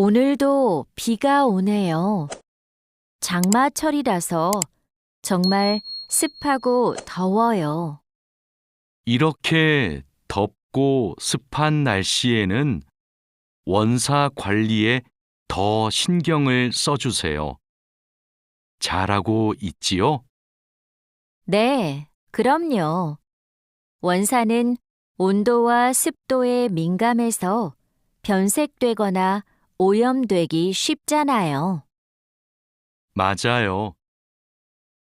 오늘도 비가 오네요. 장마철이라서 정말 습하고 더워요. 이렇게 덥고 습한 날씨에는 원사 관리에 더 신경을 써주세요. 잘하고 있지요? 네, 그럼요. 원사는 온도와 습도에 민감해서 변색되거나 오염되기 쉽잖아요. 맞아요.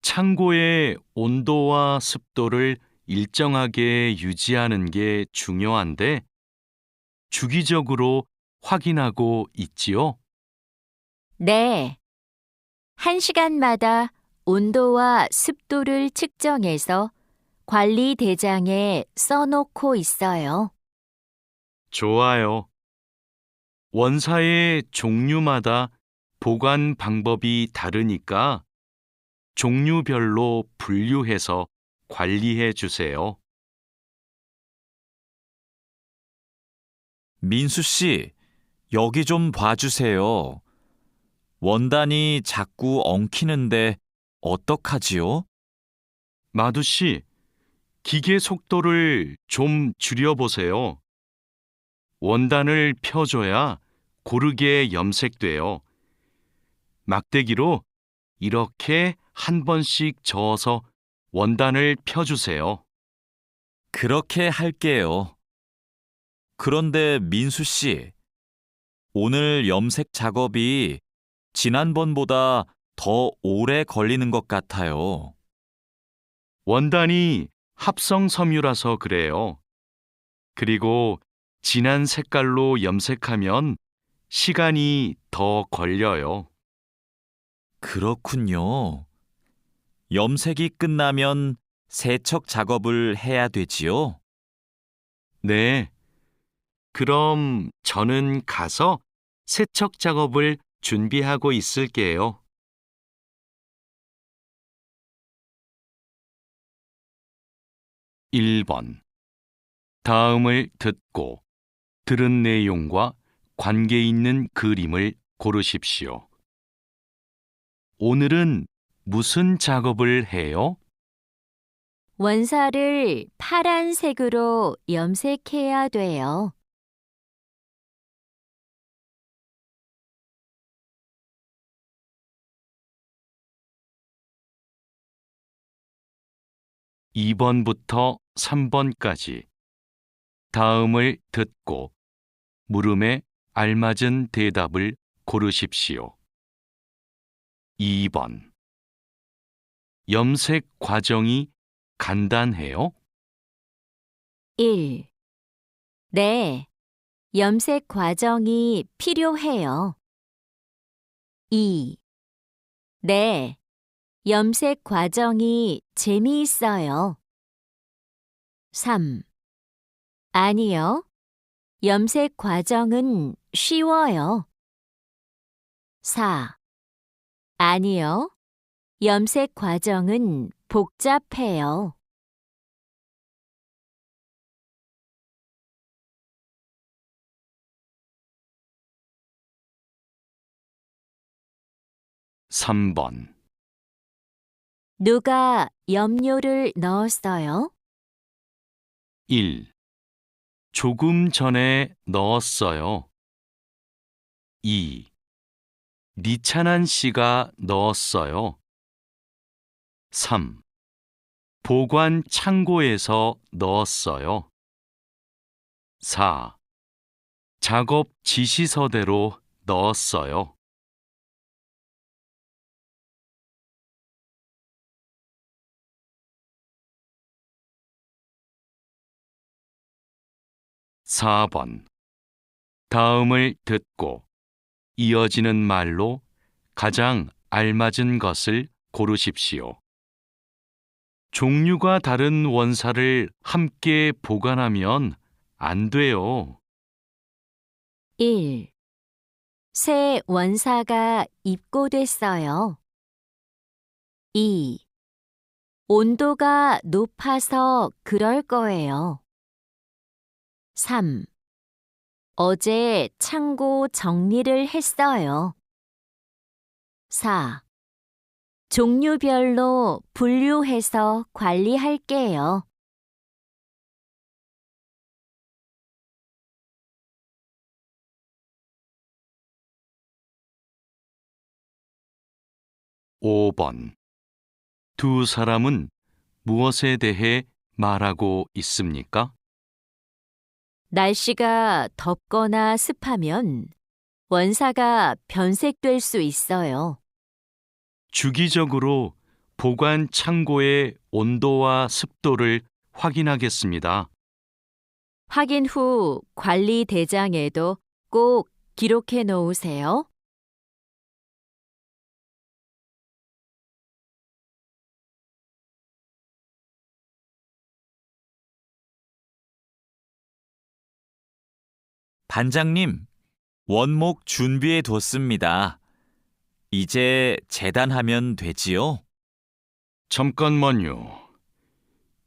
창고의 온도와 습도를 일정하게 유지하는 게 중요한데 주기적으로 확인하고 있지요? 네, 1시간마다 온도와 습도를 측정해서 관리 대장에 써놓고 있어요. 좋아요. 원사의 종류마다 보관 방법이 다르니까 종류별로 분류해서 관리해 주세요. 민수 씨, 여기 좀 봐주세요. 원단이 자꾸 엉키는데 어떡하지요? 마두 씨, 기계 속도를 좀 줄여보세요. 원단을 펴줘야 고르게 염색돼요. 막대기로 이렇게 한 번씩 저어서 원단을 펴주세요. 그렇게 할게요. 그런데 민수 씨, 오늘 염색 작업이 지난번보다 더 오래 걸리는 것 같아요. 원단이 합성 섬유라서 그래요. 그리고 진한 색깔로 염색하면 시간이 더 걸려요. 그렇군요. 염색이 끝나면 세척 작업을 해야 되지요? 네. 그럼 저는 가서 세척 작업을 준비하고 있을게요. 1번. 다음을 듣고 들은 내용과 관계 있는 그림을 고르십시오. 오늘은 무슨 작업을 해요? 원사를 파란색으로 염색해야 돼요. 2번부터 3번까지 다음을 듣고 물음에 알맞은 대답을 고르십시오. 2번. 염색 과정이 간단해요? 1. 네, 염색 과정이 필요해요. 2. 네, 염색 과정이 재미있어요. 3. 아니요, 염색 과정은 쉬워요. 4. 아니요, 염색 과정은 복잡해요. 3번. 누가 염료를 넣었어요? 1. 조금 전에 넣었어요. 2. 니찬한 씨가 넣었어요. 3. 보관 창고에서 넣었어요. 4. 작업 지시서대로 넣었어요. (4번) 다음을 듣고 이어지는 말로 가장 알맞은 것을 고르십시오. 종류가 다른 원사를 함께 보관하면 안 돼요. 1. 새 원사가 입고됐어요. 2. 온도가 높아서 그럴 거예요. 3. 어제 창고 정리를 했어요. 4. 종류별로 분류해서 관리할게요. 5번. 두 사람은 무엇에 대해 말하고 있습니까? 날씨가 덥거나 습하면 원사가 변색될 수 있어요. 주기적으로 보관 창고의 온도와 습도를 확인하겠습니다. 확인 후 관리 대장에도 꼭 기록해 놓으세요. 반장님, 원목 준비해 뒀습니다. 이제 재단하면 되지요? 잠깐만요.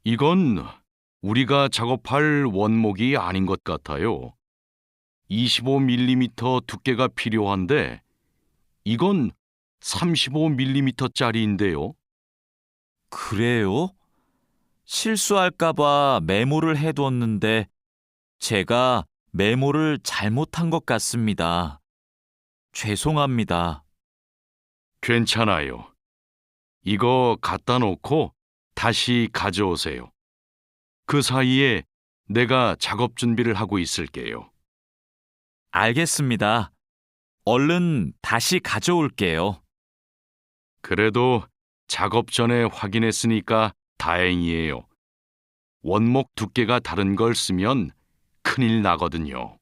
이건 우리가 작업할 원목이 아닌 것 같아요. 25mm 두께가 필요한데 이건 35mm짜리인데요. 그래요? 실수할까봐 메모를 해뒀는데 제가 메모를 잘못한 것 같습니다. 죄송합니다. 괜찮아요. 이거 갖다 놓고 다시 가져오세요. 그 사이에 내가 작업 준비를 하고 있을게요. 알겠습니다. 얼른 다시 가져올게요. 그래도 작업 전에 확인했으니까 다행이에요. 원목 두께가 다른 걸 쓰면 큰일 나거든요.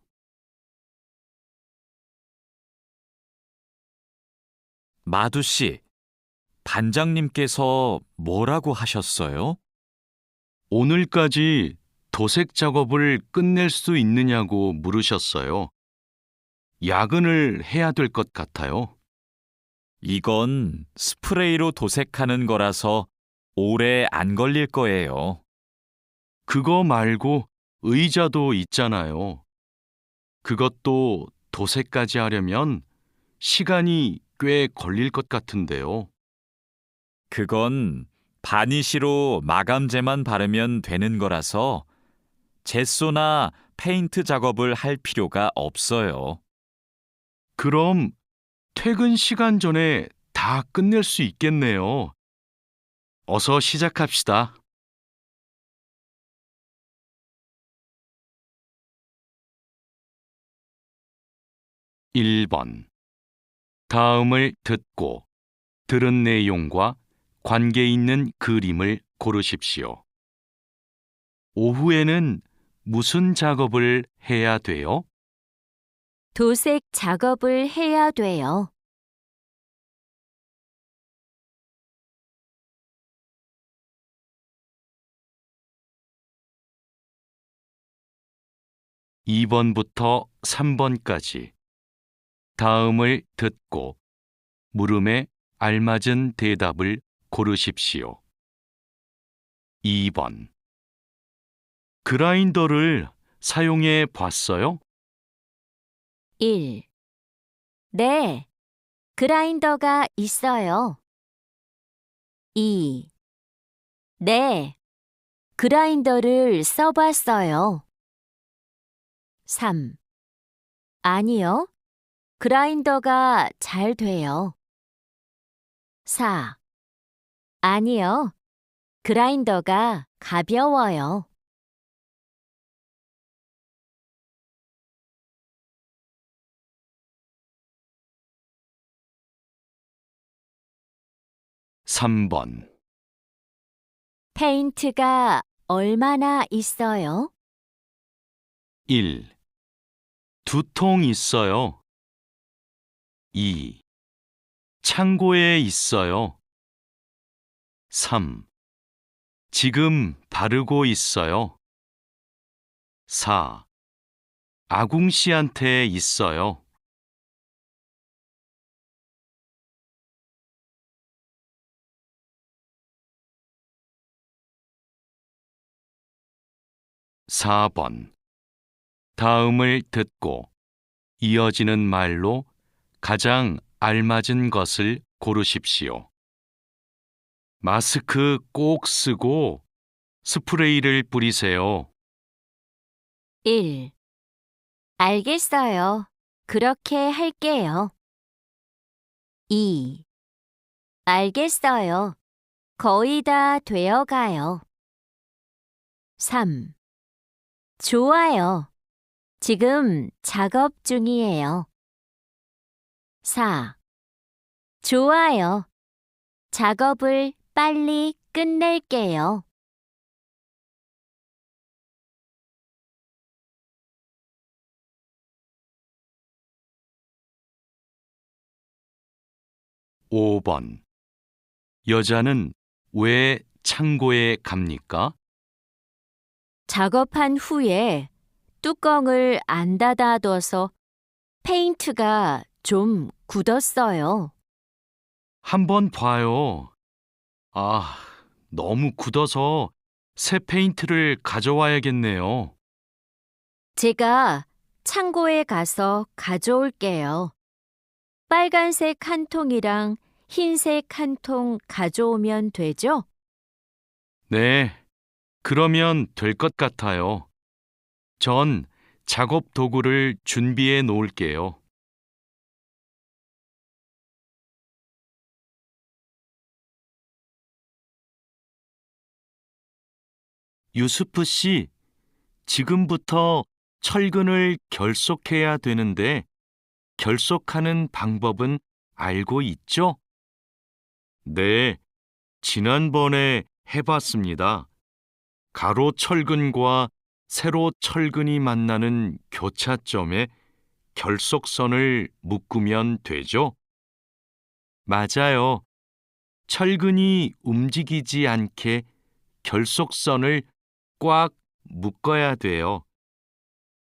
마두 씨, 반장님께서 뭐라고 하셨어요? 오늘까지 도색 작업을 끝낼 수 있느냐고 물으셨어요. 야근을 해야 될 것 같아요. 이건 스프레이로 도색하는 거라서 오래 안 걸릴 거예요. 그거 말고 의자도 있잖아요. 그것도 도색까지 하려면 시간이 꽤 걸릴 것 같은데요. 그건 바니쉬로 마감제만 바르면 되는 거라서 젯소나 페인트 작업을 할 필요가 없어요. 그럼 퇴근 시간 전에 다 끝낼 수 있겠네요. 어서 시작합시다. 1번. 다음을 듣고 들은 내용과 관계 있는 그림을 고르십시오. 오후에는 무슨 작업을 해야 돼요? 도색 작업을 해야 돼요. 2번부터 3번까지 다음을 듣고 물음에 알맞은 대답을 고르십시오. 2번. 그라인더를 사용해 봤어요? 1. 네, 그라인더가 있어요. 2. 네, 그라인더를 써봤어요. 3. 아니요, 그라인더가 잘 돼요. 4. 아니요, 그라인더가 가벼워요. 3번. 페인트가 얼마나 있어요? 1. 2통 있어요. 2. 창고에 있어요. 3. 지금 바르고 있어요. 4. 아궁 씨한테 있어요. 4번. 다음을 듣고 이어지는 말로 가장 알맞은 것을 고르십시오. 마스크 꼭 쓰고 스프레이를 뿌리세요. 1. 알겠어요. 그렇게 할게요. 2. 알겠어요. 거의 다 되어 가요. 3. 좋아요. 지금 작업 중이에요. 4. 좋아요. 작업을 빨리 끝낼게요. 5번. 여자는 왜 창고에 갑니까? 작업한 후에 뚜껑을 안 닫아둬서 페인트가 좀 굳었어요. 한번 봐요. 아, 너무 굳어서 새 페인트를 가져와야겠네요. 제가 창고에 가서 가져올게요. 빨간색 한 통이랑 흰색 한 통 가져오면 되죠? 네, 그러면 될 것 같아요. 전 작업 도구를 준비해 놓을게요. 유스프 씨, 지금부터 철근을 결속해야 되는데 결속하는 방법은 알고 있죠? 네, 지난번에 해봤습니다. 가로 철근과 세로 철근이 만나는 교차점에 결속선을 묶으면 되죠? 맞아요. 철근이 움직이지 않게 결속선을 꽉 묶어야 돼요.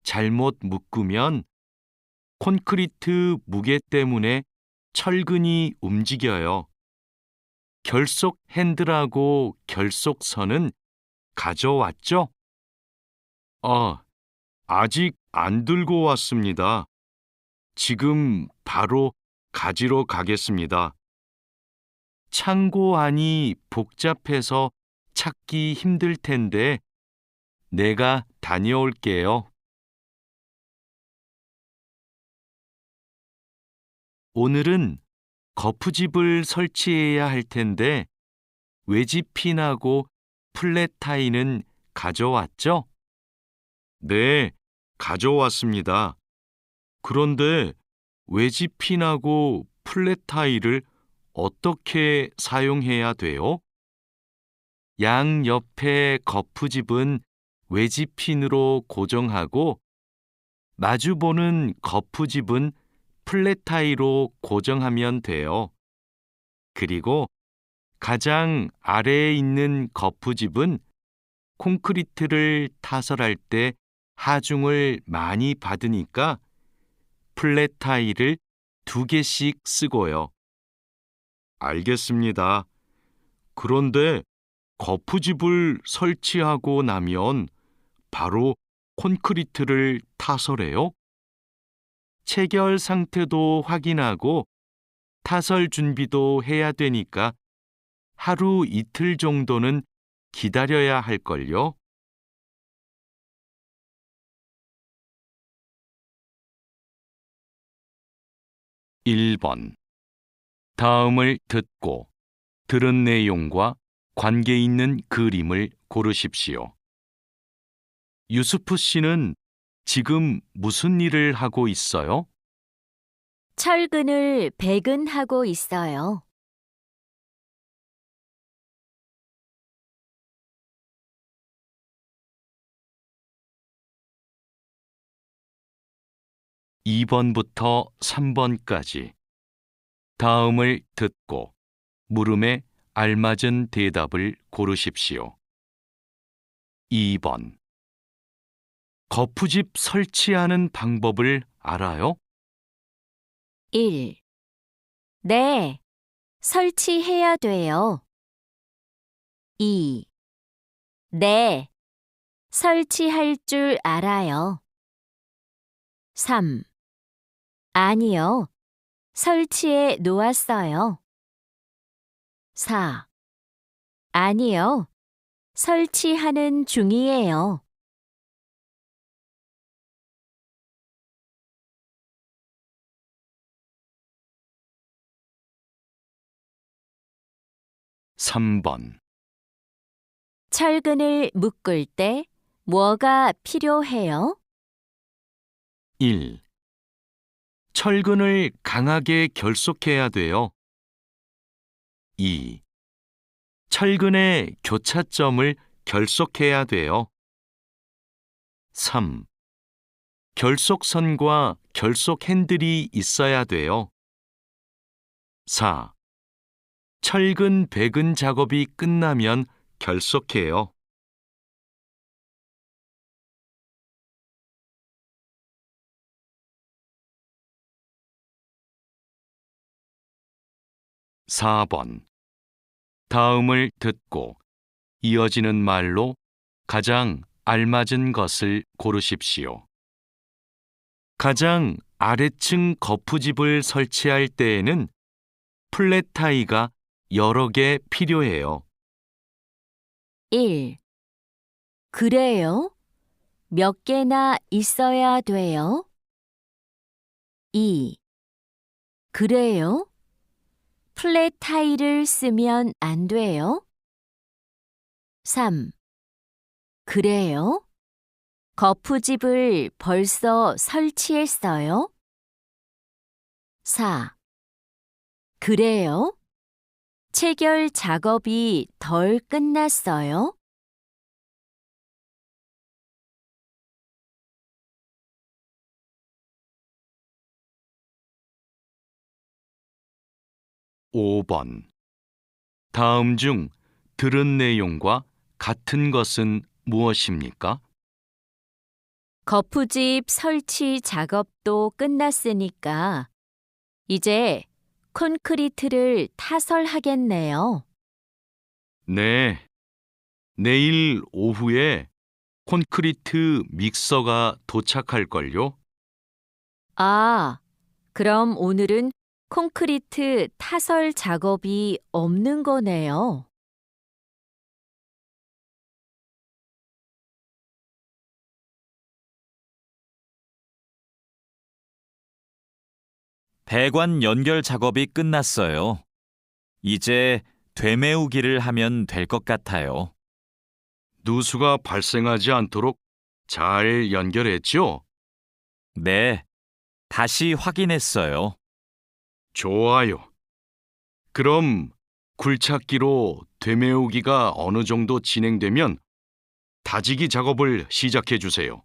잘못 묶으면 콘크리트 무게 때문에 철근이 움직여요. 결속 핸들하고 결속선은 가져왔죠? 아직 안 들고 왔습니다. 지금 바로 가지러 가겠습니다. 창고 안이 복잡해서 찾기 힘들 텐데 내가 다녀올게요. 오늘은 거푸집을 설치해야 할 텐데 외집핀하고 플랫타이는 가져왔죠? 네, 가져왔습니다. 그런데 외집핀하고 플랫타이를 어떻게 사용해야 돼요? 양 옆에 거푸집은 외집핀으로 고정하고 마주보는 거푸집은 플랫타이로 고정하면 돼요. 그리고 가장 아래에 있는 거푸집은 콘크리트를 타설할 때 하중을 많이 받으니까 플랫타이를 2개씩 쓰고요. 알겠습니다. 그런데 거푸집을 설치하고 나면 바로 콘크리트를 타설해요? 체결 상태도 확인하고 타설 준비도 해야 되니까 하루 이틀 정도는 기다려야 할걸요? 1번. 다음을 듣고 들은 내용과 관계 있는 그림을 고르십시오. 유스프 씨는 지금 무슨 일을 하고 있어요? 철근을 배근하고 있어요. 2번부터 3번까지 다음을 듣고 물음에 알맞은 대답을 고르십시오. 2번. 거푸집 설치하는 방법을 알아요? 1. 네, 설치해야 돼요. 2. 네, 설치할 줄 알아요. 3. 아니요. 설치해 놓았어요. 4. 아니요. 설치하는 중이에요. 3번. 철근을 묶을 때 뭐가 필요해요? 1. 철근을 강하게 결속해야 돼요. 2. 철근의 교차점을 결속해야 돼요. 3. 결속선과 결속 핸들이 있어야 돼요. 4. 철근 배근 작업이 끝나면 결속해요. 4번. 다음을 듣고 이어지는 말로 가장 알맞은 것을 고르십시오. 가장 아래층 거푸집을 설치할 때에는 플랫 타이가 여러 개 필요해요. 1. 그래요? 몇 개나 있어야 돼요? 2. 그래요? 플랫 타일을 쓰면 안 돼요? 3. 그래요? 거푸집을 벌써 설치했어요? 4. 그래요? 체결 작업이 덜 끝났어요? 5번. 다음 중 들은 내용과 같은 것은 무엇입니까? 거푸집 설치 작업도 끝났으니까 이제 콘크리트를 타설하겠네요. 네. 내일 오후에 콘크리트 믹서가 도착할걸요? 아, 그럼 오늘은 콘크리트 타설 작업이 없는 거네요. 배관 연결 작업이 끝났어요. 이제 되메우기를 하면 될 것 같아요. 누수가 발생하지 않도록 잘 연결했죠? 네, 다시 확인했어요. 좋아요. 그럼 굴착기로 되메우기가 어느 정도 진행되면 다지기 작업을 시작해 주세요.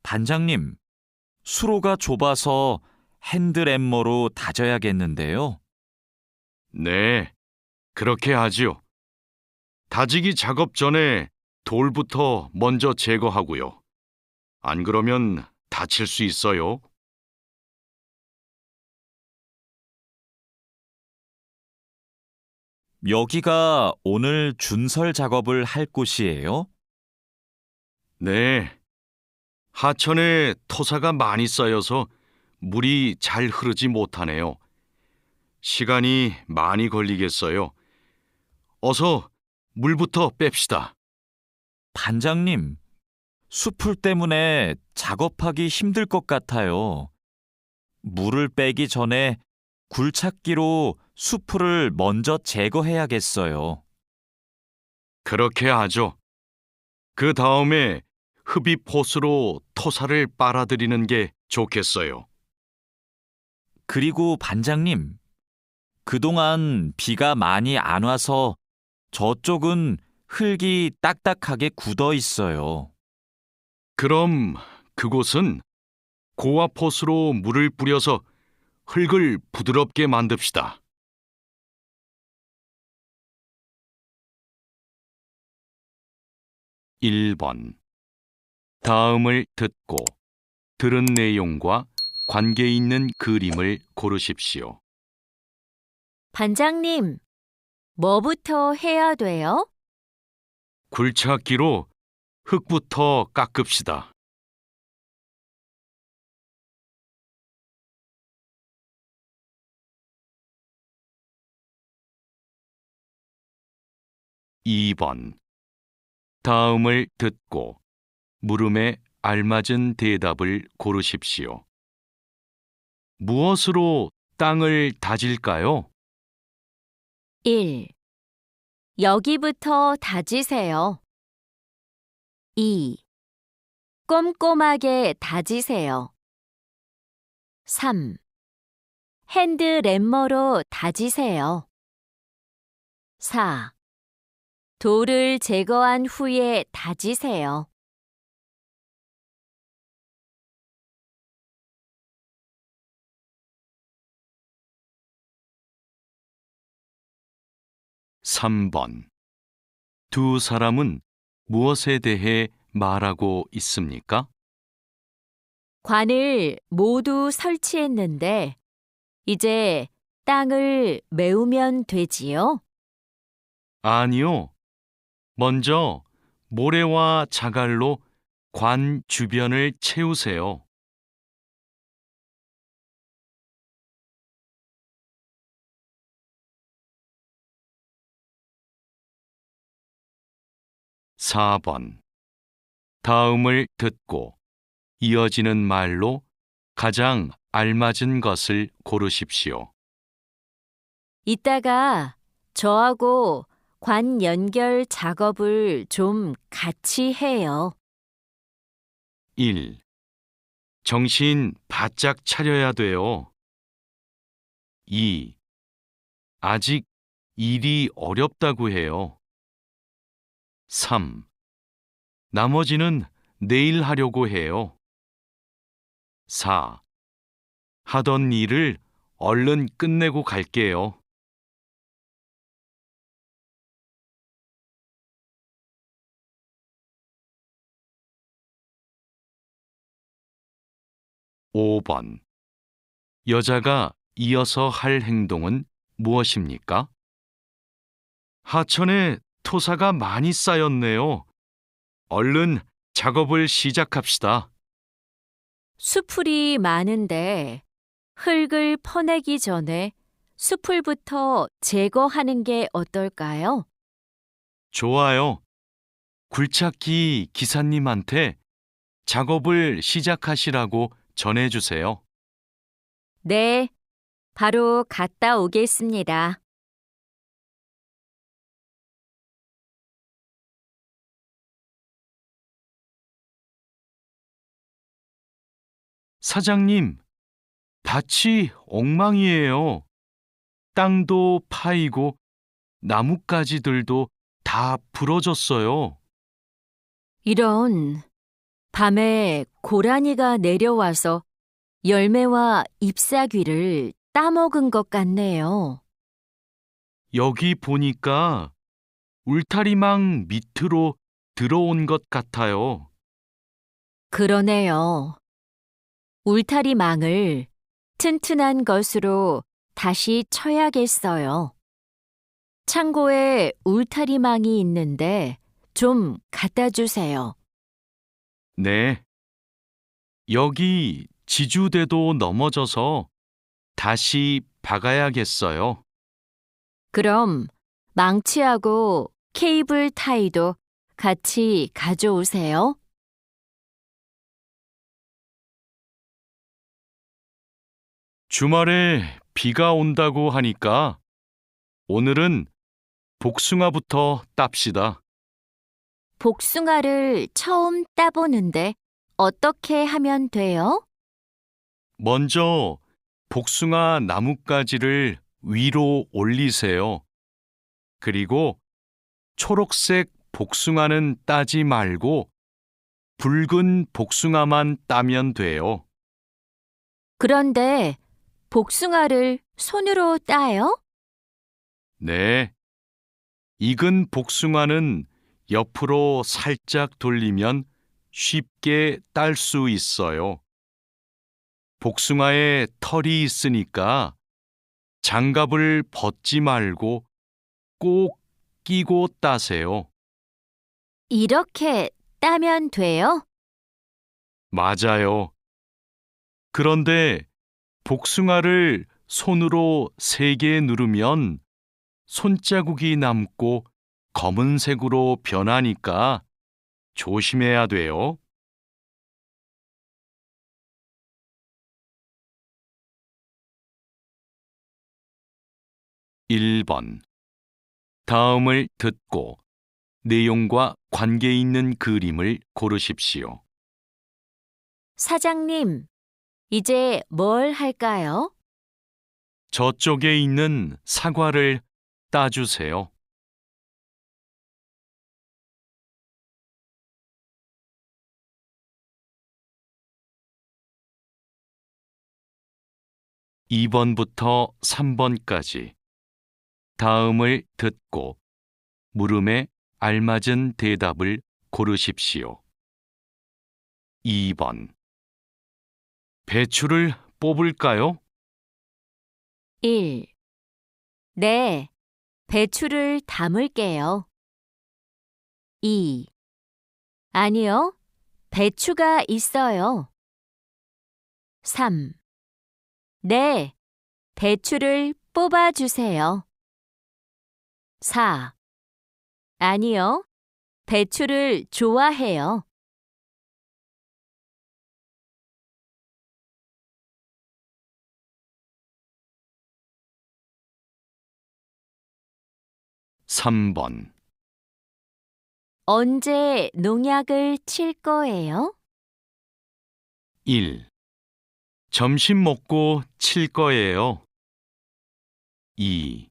반장님, 수로가 좁아서 핸들 엠머로 다져야겠는데요. 네, 그렇게 하지요. 다지기 작업 전에 돌부터 먼저 제거하고요. 안 그러면 다칠 수 있어요. 여기가 오늘 준설 작업을 할 곳이에요? 네, 하천에 토사가 많이 쌓여서 물이 잘 흐르지 못하네요. 시간이 많이 걸리겠어요. 어서 물부터 뺍시다. 반장님, 수풀 때문에 작업하기 힘들 것 같아요. 물을 빼기 전에 굴착기로 수풀을 먼저 제거해야겠어요. 그렇게 하죠. 그 다음에 흡입 호스로 토사를 빨아들이는 게 좋겠어요. 그리고 반장님, 그동안 비가 많이 안 와서 저쪽은 흙이 딱딱하게 굳어 있어요. 그럼 그곳은 고압 호스로 물을 뿌려서 흙을 부드럽게 만듭시다. 1번. 다음을 듣고 들은 내용과 관계 있는 그림을 고르십시오. 반장님, 뭐부터 해야 돼요? 굴착기로 흙부터 깎읍시다. 2번. 다음을 듣고 물음에 알맞은 대답을 고르십시오. 무엇으로 땅을 다질까요? 1. 여기부터 다지세요. 2. 꼼꼼하게 다지세요. 3. 핸드 램머로 다지세요. 4. 돌을 제거한 후에 다지세요. 3번. 두 사람은 무엇에 대해 말하고 있습니까? 관을 모두 설치했는데 이제 땅을 메우면 되지요? 아니요. 먼저 모래와 자갈로 관 주변을 채우세요. 4번. 다음을 듣고 이어지는 말로 가장 알맞은 것을 고르십시오. 이따가 저하고 관 연결 작업을 좀 같이 해요. 1. 정신 바짝 차려야 돼요. 2. 아직 일이 어렵다고 해요. 3. 나머지는 내일 하려고 해요. 4. 하던 일을 얼른 끝내고 갈게요. (5번) 여자가 이어서 할 행동은 무엇입니까? 하천에 토사가 많이 쌓였네요. 얼른 작업을 시작합시다. 수풀이 많은데 흙을 퍼내기 전에 수풀부터 제거하는 게 어떨까요? 좋아요. 굴착기 기사님한테 작업을 시작하시라고 전해주세요. 네, 바로 갔다 오겠습니다. 사장님, 밭이 엉망이에요. 땅도 파이고 나뭇가지들도 다 부러졌어요. 이런, 밤에 고라니가 내려와서 열매와 잎사귀를 따먹은 것 같네요. 여기 보니까 울타리망 밑으로 들어온 것 같아요. 그러네요. 울타리망을 튼튼한 것으로 다시 쳐야겠어요. 창고에 울타리망이 있는데 좀 갖다 주세요. 네. 여기 지주대도 넘어져서 다시 박아야겠어요. 그럼 망치하고 케이블 타이도 같이 가져오세요. 주말에 비가 온다고 하니까 오늘은 복숭아부터 땁시다. 복숭아를 처음 따보는데 어떻게 하면 돼요? 먼저 복숭아 나뭇가지를 위로 올리세요. 그리고 초록색 복숭아는 따지 말고 붉은 복숭아만 따면 돼요. 그런데 복숭아를 손으로 따요? 네. 익은 복숭아는 옆으로 살짝 돌리면 쉽게 딸 수 있어요. 복숭아에 털이 있으니까 장갑을 벗지 말고 꼭 끼고 따세요. 이렇게 따면 돼요? 맞아요. 그런데 복숭아를 손으로 세게 누르면 손자국이 남고 검은색으로 변하니까 조심해야 돼요. (1번) 다음을 듣고 내용과 관계 있는 그림을 고르십시오. 사장님, 이제 뭘 할까요? 저쪽에 있는 사과를 따주세요. (2번부터) (3번까지) 다음을 듣고 물음에 알맞은 대답을 고르십시오. 2번 배추를 뽑을까요? 1. 네, 배추를 담을게요. 2. 아니요, 배추가 있어요. 3. 네, 배추를 뽑아주세요. 4. 아니요, 배추를 좋아해요. 3번 언제 농약을 칠 거예요? 1. 점심 먹고 칠 거예요. 2.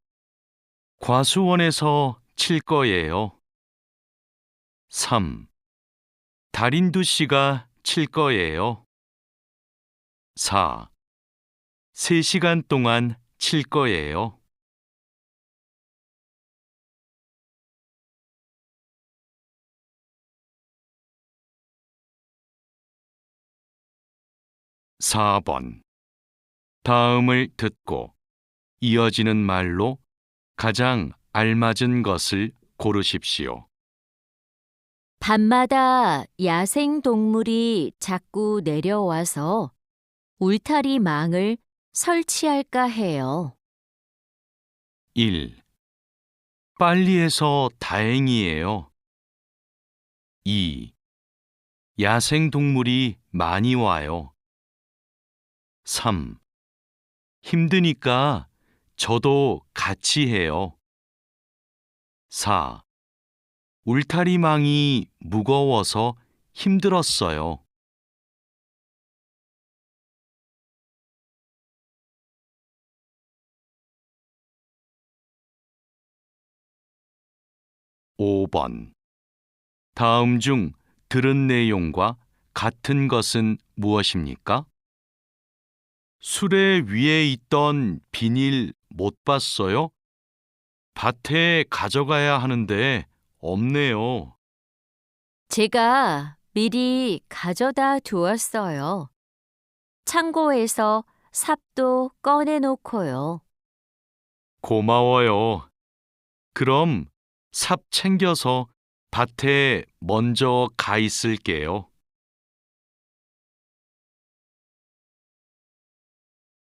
과수원에서 칠 거예요. 3. 달인두 씨가 칠 거예요. 4. 3시간 동안 칠 거예요. (4번) 다음을 듣고 이어지는 말로 가장 알맞은 것을 고르십시오. 밤마다 야생 동물이 자꾸 내려와서 울타리 망을 설치할까 해요. 1. 빨리 해서 다행이에요. 2. 야생 동물이 많이 와요. 3. 힘드니까 저도 같이 해요. 4. 울타리망이 무거워서 힘들었어요. (5번) 다음 중 들은 내용과 같은 것은 무엇입니까? 수레 위에 있던 비닐 못 봤어요? 밭에 가져가야 하는데 없네요. 제가 미리 가져다 두었어요. 창고에서 삽도 꺼내놓고요. 고마워요. 그럼 삽 챙겨서 밭에 먼저 가 있을게요.